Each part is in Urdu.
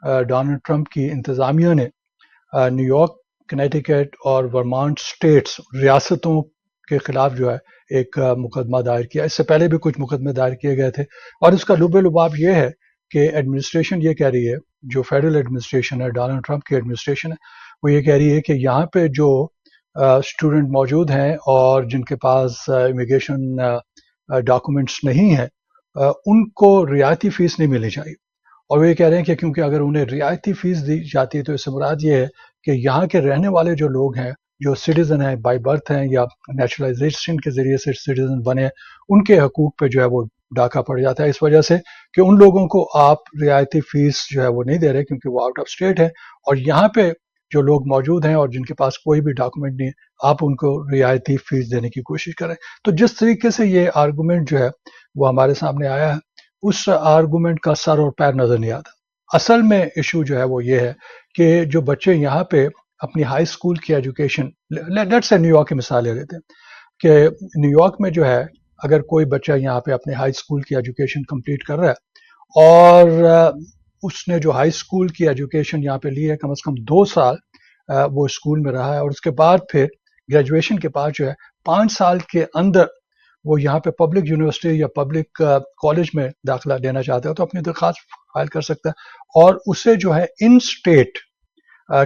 ڈونلڈ ٹرمپ کی انتظامیہ نے نیو یارک، کنیٹیکٹ اور ورمانٹ اسٹیٹس ریاستوں کے خلاف جو ہے ایک مقدمہ دائر کیا. اس سے پہلے بھی کچھ مقدمے دائر کیے گئے تھے، اور اس کا لب لباب یہ ہے کہ ایڈمنسٹریشن یہ کہہ رہی ہے، جو فیڈرل ایڈمنسٹریشن ہے، ڈونلڈ ٹرمپ کی ایڈمنسٹریشن ہے، وہ یہ کہہ رہی ہے کہ یہاں پہ جو اسٹوڈنٹ موجود ہیں اور جن کے پاس امیگریشن ڈاکومنٹس نہیں ہیں، ان کو رعایتی فیس نہیں ملنی چاہیے. اور وہ یہ کہہ رہے ہیں کہ کیونکہ اگر انہیں رعایتی فیس دی جاتی ہے تو اس سے مراد یہ ہے کہ یہاں کے رہنے والے جو لوگ ہیں، جو سٹیزن ہیں، بائی برتھ ہیں یا نیچرلائزیشن کے ذریعے سے سٹیزن بنے ہیں، ان کے حقوق پہ جو ہے وہ ڈاکہ پڑ جاتا ہے، اس وجہ سے کہ ان لوگوں کو آپ رعایتی فیس جو ہے وہ نہیں دے رہے کیونکہ وہ آؤٹ آف اسٹیٹ ہے. اور یہاں پہ جو لوگ موجود ہیں اور جن کے پاس کوئی بھی ڈاکومنٹ نہیں ہے، آپ ان کو رعایتی فیس دینے کی کوشش کریں. تو جس طریقے سے یہ آرگومنٹ جو ہے وہ ہمارے سامنے آیا ہے، اس آرگومنٹ کا سر اور پیر نظر نہیں آتا. اصل میں ایشو جو ہے وہ یہ ہے کہ جو بچے یہاں پہ اپنی ہائی اسکول کی ایجوکیشن، لیٹ سے نیو یارک کی مثال لے لیتے ہیں کہ نیو یارک میں جو ہے اگر کوئی بچہ یہاں پہ اپنے ہائی اسکول کی ایجوکیشن کمپلیٹ کر رہا ہے اور اس نے جو ہائی اسکول کی ایجوکیشن یہاں پہ لی ہے، کم از کم 2 سال وہ اسکول میں رہا ہے، اور اس کے بعد پھر گریجویشن کے بعد جو ہے 5 سال کے اندر وہ یہاں پہ پبلک یونیورسٹی یا پبلک کالج میں داخلہ لینا چاہتا ہے تو اپنی درخواست فائل کر سکتا ہے، اور اسے جو ہے ان اسٹیٹ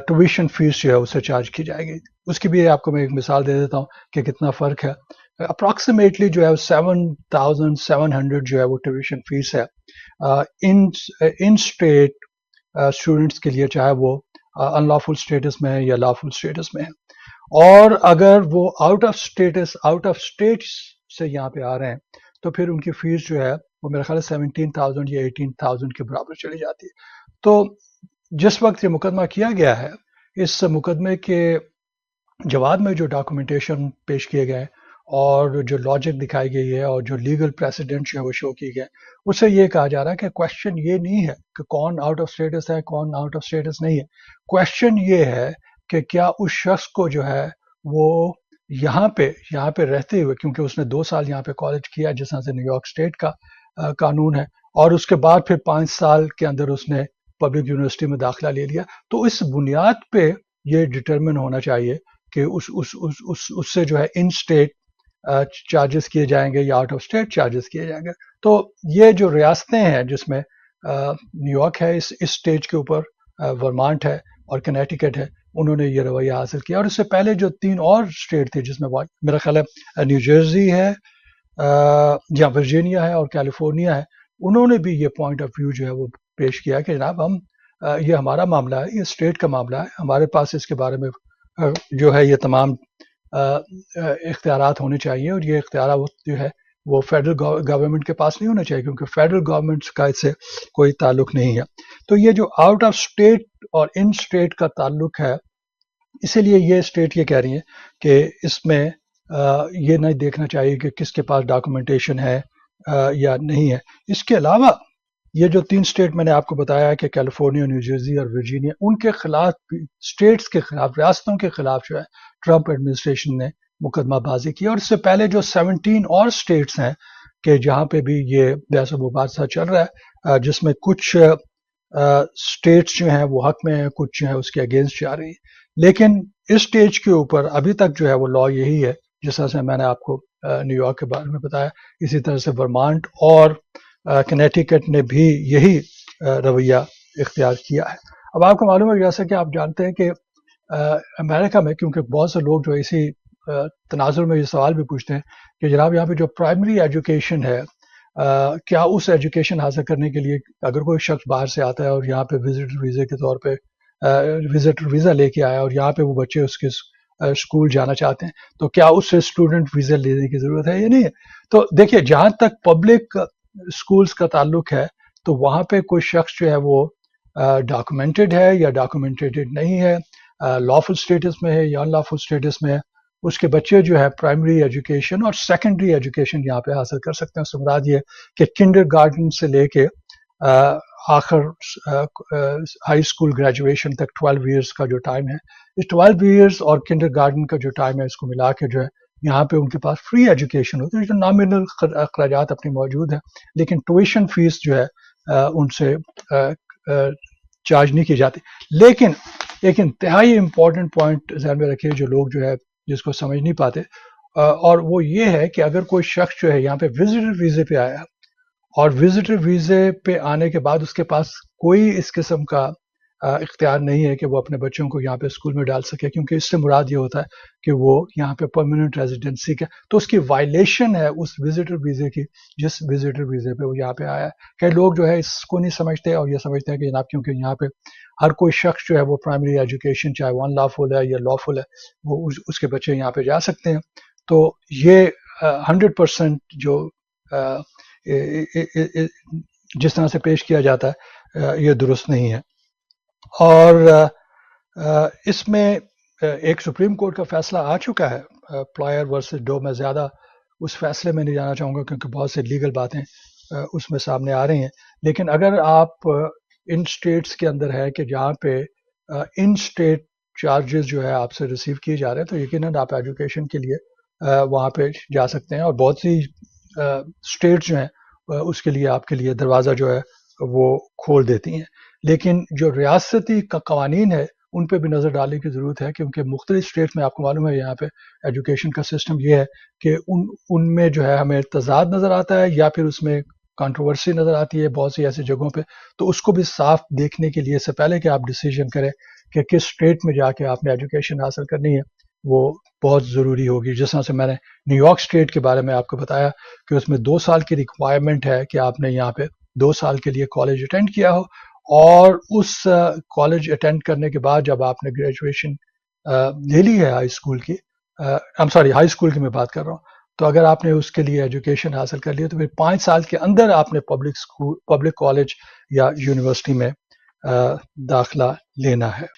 ٹیویشن فیس جو ہے اسے چارج کی جائے گی. اس کی بھی آپ کو میں ایک مثال دے دیتا ہوں کہ کتنا فرق ہے. اپروکسیمیٹلی جو ہے 7,700 جو ہے وہ ٹیویشن فیس ہے ان اسٹیٹ اسٹوڈنٹس کے لیے، چاہے وہ ان لافل اسٹیٹس میں ہے یا لافل اسٹیٹس میں ہے. اور اگر وہ آؤٹ آف اسٹیٹ سے یہاں پہ آ رہے ہیں تو پھر ان کی فیس جو ہے وہ میرا خیال ہے 17,000 یا 18,000 کے برابر چلی جاتی ہے. تو جس وقت یہ مقدمہ کیا گیا ہے، اس مقدمے کے جواب میں جو ڈاکومنٹیشن پیش کیے گئے اور جو لاجک دکھائی گئی ہے اور جو لیگل پریسیڈنٹ جو ہے وہ شو کی گئے، اس سے یہ کہا جا رہا ہے کہ کوشچن یہ نہیں ہے کہ کون آؤٹ آف اسٹیٹس ہے، کون آؤٹ آف اسٹیٹس نہیں ہے. کوشچن یہ ہے کہ کیا اس شخص کو جو ہے وہ یہاں پہ رہتے ہوئے، کیونکہ اس نے 2 سال یہاں پہ کالج کیا جس طرح سے نیو یارک اسٹیٹ کا قانون ہے، اور اس کے بعد پھر 5 سال کے اندر اس نے پبلک یونیورسٹی میں داخلہ لے لیا، تو اس بنیاد پہ یہ ڈٹرمن ہونا چاہیے کہ اس سے جو ہے ان اسٹیٹ چارجز کیے جائیں گے یا آؤٹ آف اسٹیٹ چارجز کیے جائیں گے. تو یہ جو ریاستیں ہیں جس میں نیو یارک ہے اس اسٹیج کے اوپر، ورمانٹ ہے اور کنیٹیکٹ ہے، انہوں نے یہ رویہ حاصل کیا. اور اس سے پہلے جو 3 اور اسٹیٹ تھے جس میں میرا خیال ہے نیو جرسی ہے یا ورجینیا ہے اور کیلیفورنیا ہے، انہوں نے بھی یہ پوائنٹ آف ویو جو ہے وہ پیش کیا کہ جناب ہم یہ ہمارا معاملہ ہے، یہ اسٹیٹ کا معاملہ ہے، ہمارے پاس اس کے بارے میں جو ہے یہ تمام اختیارات ہونے چاہیے، اور یہ اختیارات جو ہے وہ فیڈرل گورنمنٹ کے پاس نہیں ہونا چاہیے کیونکہ فیڈرل گورنمنٹ کا اس سے کوئی تعلق نہیں ہے. تو یہ جو آؤٹ آف اسٹیٹ اور ان اسٹیٹ کا تعلق ہے، اسی لیے یہ اسٹیٹ یہ کہہ رہی ہے کہ اس میں یہ نہیں دیکھنا چاہیے کہ کس کے پاس ڈاکومنٹیشن ہے یا نہیں ہے. اس کے علاوہ یہ جو 3 اسٹیٹ میں نے آپ کو بتایا ہے کہ کیلیفورنیا، نیو جرسی اور ورجینیا، ان کے خلاف بھی، اسٹیٹس کے خلاف، ریاستوں کے خلاف جو ہے ٹرمپ ایڈمنسٹریشن نے مقدمہ بازی کی. اور اس سے پہلے جو 17 اور اسٹیٹس ہیں کہ جہاں پہ بھی یہ بحث و مباحثہ چل رہا ہے، جس میں کچھ اسٹیٹس جو ہیں وہ حق میں ہیں، کچھ جو ہے اس کے اگینسٹ جا رہی ہے. لیکن اس اسٹیج کے اوپر ابھی تک جو ہے وہ لا یہی ہے، جس طرح سے میں نے آپ کو نیو یارک کے بارے میں بتایا، اسی طرح سے ورمانٹ اور کنیٹیکٹ نے بھی یہی رویہ اختیار کیا ہے. اب آپ کو معلوم ہے جیسا کہ آپ جانتے ہیں کہ امریکہ میں، کیونکہ بہت سے لوگ جو اسی تناظر میں یہ سوال بھی پوچھتے ہیں کہ جناب یہاں پہ جو پرائمری ایجوکیشن ہے، کیا اس ایجوکیشن حاصل کرنے کے لیے اگر کوئی شخص باہر سے آتا ہے اور یہاں پہ وزٹر ویزے کے طور پہ وزٹر ویزا لے کے آیا اور یہاں پہ وہ بچے اس کے اسکول جانا چاہتے ہیں، تو کیا اس سے اسٹوڈنٹ ویزا لینے کی ضرورت ہے یا نہیں ہے؟ تو دیکھیے، جہاں تک پبلک اسکولس کا تعلق ہے تو وہاں پہ کوئی شخص جو ہے وہ ڈاکومنٹڈ ہے یا ڈاکومنٹڈ نہیں ہے، لافل اسٹیٹس میں ہے یا ان لافل اسٹیٹس میں ہے، اس کے بچے جو ہے پرائمری ایجوکیشن اور سیکنڈری ایجوکیشن یہاں پہ حاصل کر سکتے ہیں. اس سے مراد یہ کہ کنڈر گارڈن سے لے کے آخر ہائی اسکول گریجویشن تک 12 ایئرس کا جو ٹائم ہے، اس 12 ایئرس اور کنڈر گارڈن کا جو ٹائم ہے، اس کو ملا کے جو ہے یہاں پہ ان کے پاس فری ایجوکیشن ہوتی ہے. جو نامنل اخراجات اپنی موجود ہیں، لیکن ٹیویشن فیس جو ہے ان سے چارج نہیں کی جاتی. لیکن ایک انتہائی امپورٹنٹ پوائنٹ ذہن میں رکھیے جو لوگ جو ہے جس کو سمجھ نہیں پاتے، اور وہ یہ ہے کہ اگر کوئی شخص جو ہے یہاں پہ وزٹر ویزے پہ آیا اور وزٹر ویزے پہ آنے کے بعد اس کے پاس کوئی اس قسم کا اختیار نہیں ہے کہ وہ اپنے بچوں کو یہاں پہ اسکول میں ڈال سکے، کیونکہ اس سے مراد یہ ہوتا ہے کہ وہ یہاں پہ پرماننٹ ریزیڈنسی کا، تو اس کی وائلیشن ہے اس وزٹر ویزے کی جس وزٹر ویزے پہ وہ یہاں پہ آیا ہے. کئی لوگ جو ہے اس کو نہیں سمجھتے اور یہ سمجھتے ہیں کہ جناب کیونکہ یہاں پہ ہر کوئی شخص جو ہے وہ پرائمری ایجوکیشن چاہے وہ ان لافل ہے یا لافل ہے وہ اس کے بچے یہاں پہ جا سکتے ہیں. تو یہ 100% جو جس طرح سے پیش کیا جاتا ہے یہ درست نہیں ہے. اور اس میں ایک سپریم کورٹ کا فیصلہ آ چکا ہے پلائر ورسز ڈو. میں زیادہ اس فیصلے میں نہیں جانا چاہوں گا کیونکہ بہت سے لیگل باتیں اس میں سامنے آ رہی ہیں. لیکن اگر آپ ان سٹیٹس کے اندر ہے کہ جہاں پہ ان سٹیٹ چارجز جو ہے آپ سے ریسیو کیے جا رہے ہیں تو یقیناً آپ ایجوکیشن کے لیے وہاں پہ جا سکتے ہیں. اور بہت سی سٹیٹس جو ہیں اس کے لیے آپ کے لیے دروازہ جو ہے وہ کھول دیتی ہیں. لیکن جو ریاستی قوانین ہے ان پہ بھی نظر ڈالنے کی ضرورت ہے، کیونکہ مختلف اسٹیٹ میں آپ کو معلوم ہے یہاں پہ ایجوکیشن کا سسٹم یہ ہے کہ ان میں جو ہے ہمیں تضاد نظر آتا ہے یا پھر اس میں کنٹروورسی نظر آتی ہے بہت سی ایسی جگہوں پہ. تو اس کو بھی صاف دیکھنے کے لیے سے پہلے کہ آپ ڈیسیژن کریں کہ کس اسٹیٹ میں جا کے آپ نے ایجوکیشن حاصل کرنی ہے وہ بہت ضروری ہوگی. جس طرح سے میں نے نیو یارک اسٹیٹ کے بارے میں آپ کو بتایا کہ اس میں 2 سال کی ریکوائرمنٹ ہے کہ آپ نے یہاں پہ 2 سال کے لیے کالج اٹینڈ کیا ہو، اور اس کالج اٹینڈ کرنے کے بعد جب آپ نے گریجویشن لے لی ہے ہائی اسکول کی، ہائی اسکول کی میں بات کر رہا ہوں، تو اگر آپ نے اس کے لیے ایجوکیشن حاصل کر لی تو پھر 5 سال کے اندر آپ نے پبلک کالج یا یونیورسٹی میں داخلہ لینا ہے.